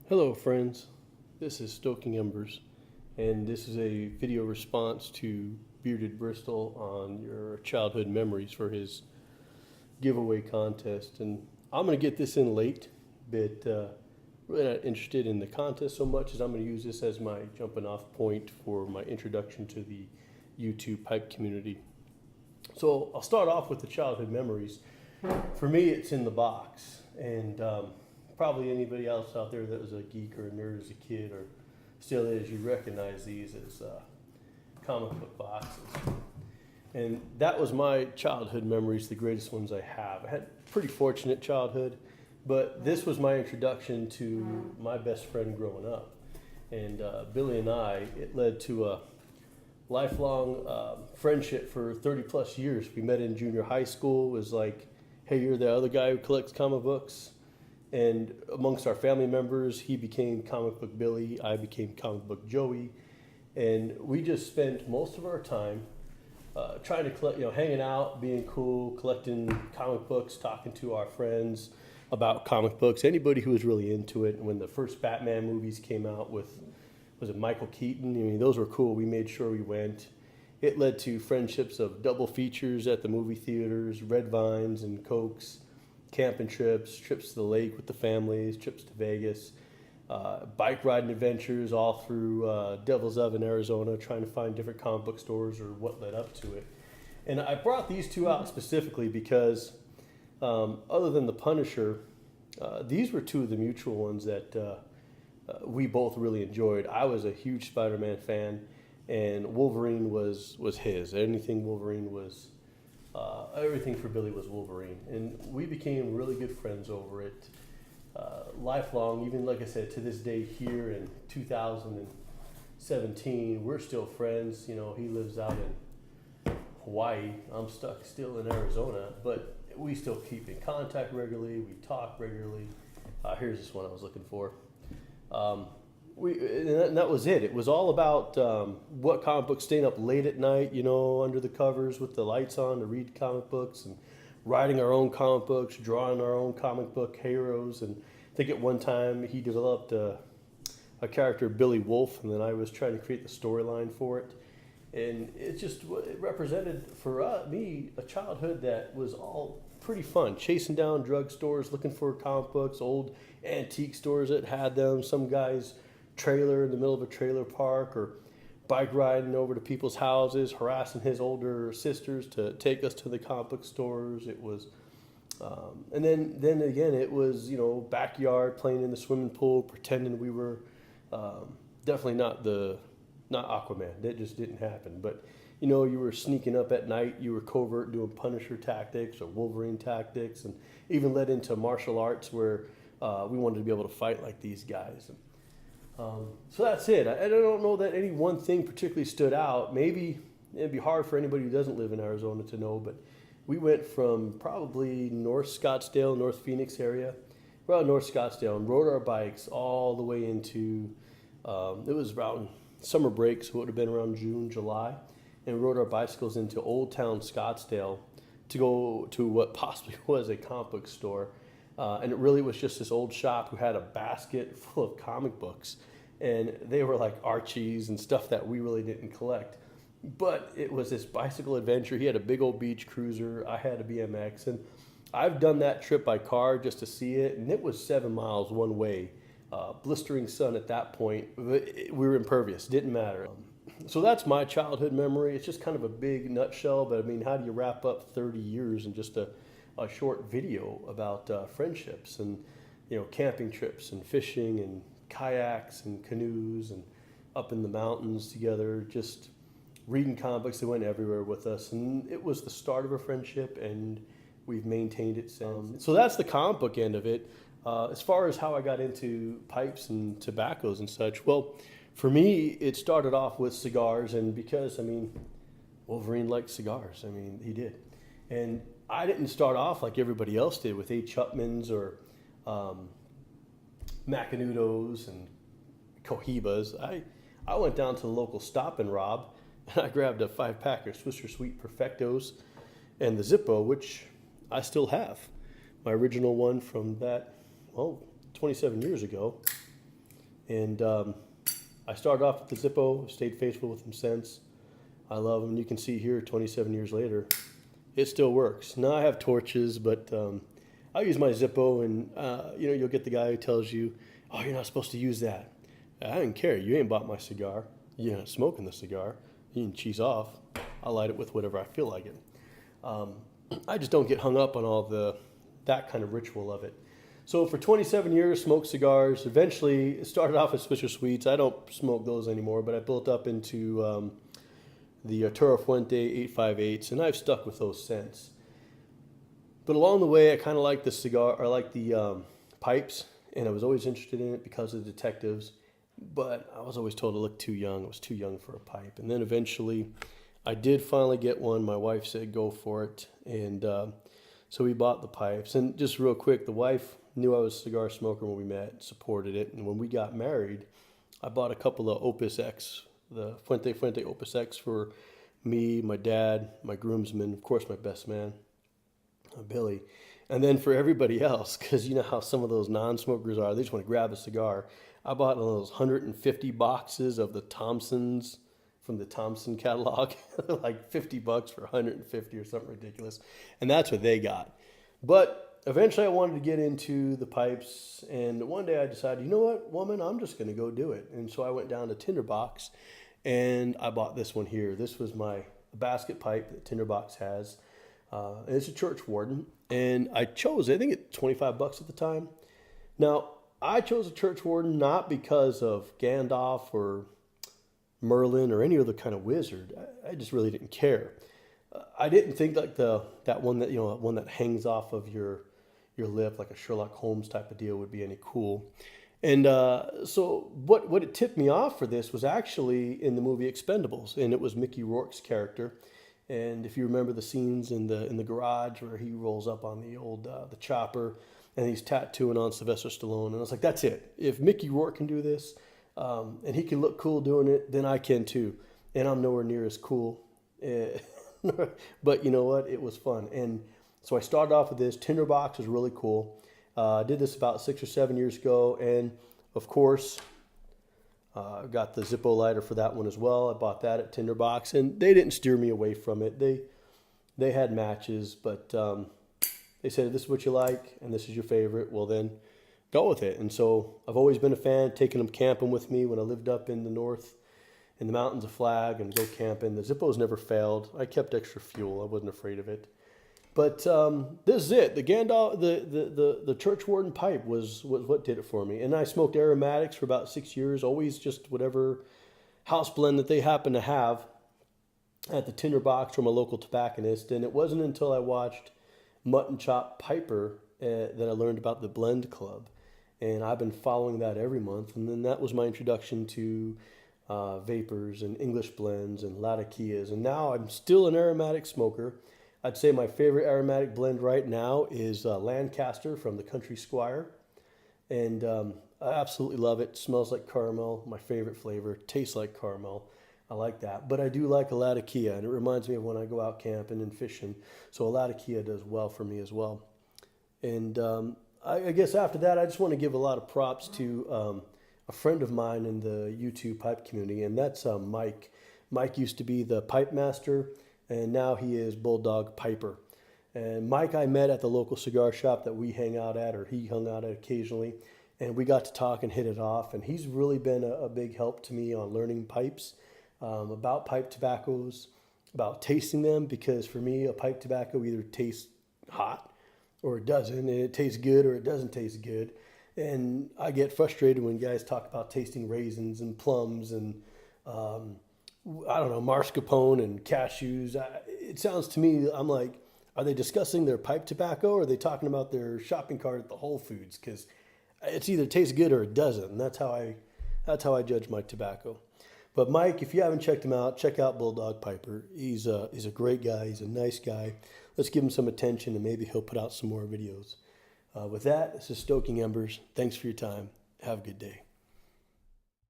Hello friends, this is Stoking Embers, and this is a video response to Bearded Bristol on your childhood memories for his giveaway contest. And I'm going to get this in late, but really not interested in the contest so much as I'm going to use this as my jumping off point for my introduction to the YouTube pipe community. So I'll start off with the childhood memories. For me, it's in the box, and probably anybody else out there that was a geek or a nerd as a kid or still is, you recognize these as comic book boxes. And that was my childhood memories, the greatest ones I have. I had a pretty fortunate childhood, but this was my introduction to my best friend growing up. And Billy and I, it led to a lifelong friendship for 30 plus years. We met in junior high school. It was like, hey, you're the other guy who collects comic books. And amongst our family members, he became Comic Book Billy, I became Comic Book Joey, and we just spent most of our time trying to collect, hanging out, being cool, collecting comic books, talking to our friends about comic books, anybody who was really into it. And when the first Batman movies came out with, was it Michael Keaton? I mean, those were cool. We made sure we went. It led to friendships of double features at the movie theaters, red vines and cokes, camping trips, trips to the lake with the families, trips to Vegas, bike riding adventures all through Devil's Oven, Arizona, trying to find different comic book stores or what led up to it. And I brought these two out specifically because other than the Punisher, these were two of the mutual ones that we both really enjoyed. I was a huge Spider-Man fan, and Wolverine was his. Anything Wolverine was, everything for Billy was Wolverine, and we became really good friends over it, lifelong. Even like I said, to this day here in 2017, we're still friends. He lives out in Hawaii. I'm stuck still in Arizona, but we still keep in contact regularly. We talk regularly. Here's this one I was looking for. And that was it. It was all about what comic books, staying up late at night, under the covers with the lights on to read comic books, and writing our own comic books, drawing our own comic book heroes. And I think at one time he developed a character, Billy Wolf, and then I was trying to create the storyline for it. And it represented for me a childhood that was all pretty fun, chasing down drugstores, looking for comic books, old antique stores that had them, some guy's trailer in the middle of a trailer park, or bike riding over to people's houses, harassing his older sisters to take us to the comic book stores. It was, and then again, it was, backyard, playing in the swimming pool, pretending we were definitely not Aquaman. That just didn't happen. But, you were sneaking up at night, you were covert doing Punisher tactics or Wolverine tactics, and even led into martial arts where we wanted to be able to fight like these guys. So that's it. I don't know that any one thing particularly stood out. Maybe it'd be hard for anybody who doesn't live in Arizona to know, but we went from probably North Scottsdale, North Phoenix area, around North Scottsdale, and rode our bikes all the way into, it was around summer break, so it would have been around June, July, and rode our bicycles into Old Town Scottsdale to go to what possibly was a comic book store. And it really was just this old shop who had a basket full of comic books. And they were like Archies and stuff that we really didn't collect. But it was this bicycle adventure. He had a big old beach cruiser. I had a BMX. And I've done that trip by car just to see it. And it was 7 miles one way. Blistering sun at that point. We were impervious. Didn't matter. So that's my childhood memory. It's just kind of a big nutshell. But I mean, how do you wrap up 30 years in just a short video about friendships and camping trips and fishing and kayaks and canoes and up in the mountains together, just reading comic books. They went everywhere with us, and it was the start of a friendship, and we've maintained it since. So that's the comic book end of it. As far as how I got into pipes and tobaccos and such, well, for me it started off with cigars, and because Wolverine liked cigars. He did. And I didn't start off like everybody else did with A. Chupman's or Macanudos and Cohibas. I went down to the local Stop and Rob, and I grabbed a 5-pack of Swisher Sweet Perfectos and the Zippo, which I still have. My original one from that, 27 years ago. And I started off with the Zippo, stayed faithful with them since. I love them. You can see here, 27 years later, it still works. Now I have torches, but I use my Zippo, and you'll get the guy who tells you, "Oh, you're not supposed to use that." I didn't care. You ain't bought my cigar. You're not smoking the cigar. You can cheese off. I light it with whatever I feel like it. I just don't get hung up on all that kind of ritual of it. So for 27 years, smoked cigars. Eventually, it started off as Swisher Sweets. I don't smoke those anymore, but I built up into the Arturo Fuente 858s, and I've stuck with those since. But along the way, I kind of like the cigar, I like the pipes, and I was always interested in it because of the detectives. But I was always told to look too young. I was too young for a pipe. And then eventually, I did finally get one. My wife said, go for it. And so we bought the pipes. And just real quick, the wife knew I was a cigar smoker when we met, supported it. And when we got married, I bought a couple of Opus X, the Fuente Opus X for me, my dad, my groomsman, of course, my best man, Billy. And then for everybody else, because you know how some of those non-smokers are, they just want to grab a cigar. I bought one of those 150 boxes of the Thompsons from the Thompson catalog, like $50 for 150 or something ridiculous. And that's what they got. But eventually I wanted to get into the pipes. And one day I decided, you know what, woman, I'm just going to go do it. And so I went down to Tinderbox and I bought this one here. This was my basket pipe that Tinderbox has. And it's a church warden. And I chose it, I think it's $25 at the time. Now, I chose a church warden not because of Gandalf or Merlin or any other kind of wizard. I just really didn't care. I didn't think like that one that one that hangs off of your lip like a Sherlock Holmes type of deal would be any cool. And so what it tipped me off for this was actually in the movie Expendables, and it was Mickey Rourke's character. And if you remember the scenes in the garage where he rolls up on the old the chopper and he's tattooing on Sylvester Stallone, and I was like, that's it. If Mickey Rourke can do this, and he can look cool doing it, then I can too. And I'm nowhere near as cool, but you know what? It was fun. And so I started off with this. Tinderbox was really cool. I did this about 6 or 7 years ago, and of course, I got the Zippo lighter for that one as well. I bought that at Tinderbox, and they didn't steer me away from it. They had matches, but they said, this is what you like, and this is your favorite. Well, then go with it. And so I've always been a fan, taking them camping with me when I lived up in the north, in the mountains of Flag, and go camping. The Zippos never failed. I kept extra fuel. I wasn't afraid of it. But this is it. The Gandalf, the church warden pipe was what did it for me. And I smoked aromatics for about 6 years, always just whatever house blend that they happen to have at the Tinderbox from a local tobacconist. And it wasn't until I watched Mutton Chop Piper that I learned about the Blend Club. And I've been following that every month. And then that was my introduction to vapors and English blends and Latakias. And now I'm still an aromatic smoker. I'd say my favorite aromatic blend right now is Lancaster from the Country Squire. And I absolutely love it. Smells like caramel, my favorite flavor. Tastes like caramel. I like that. But I do like a Latakia, and it reminds me of when I go out camping and fishing. So a Latakia does well for me as well. And I guess after that, I just want to give a lot of props to a friend of mine in the YouTube pipe community, and that's Mike. Mike used to be the pipe master, and now he is Bulldog Piper. And Mike I met at the local cigar shop that we hang out at, or he hung out at occasionally, and we got to talk and hit it off. And he's really been a big help to me on learning pipes, about pipe tobaccos, about tasting them, because for me, a pipe tobacco either tastes hot or it doesn't, and it tastes good or it doesn't taste good. And I get frustrated when guys talk about tasting raisins and plums and I don't know, mascarpone and cashews. It sounds to me, I'm like, are they discussing their pipe tobacco, or are they talking about their shopping cart at the Whole Foods? Because it's either tastes good or it doesn't, and that's how I judge my tobacco. But Mike, if you haven't checked him out, check out Bulldog Piper. He's a great guy. He's a nice guy. Let's give him some attention, and maybe he'll put out some more videos. With that, this is Stoking Embers. Thanks for your time. Have a good day.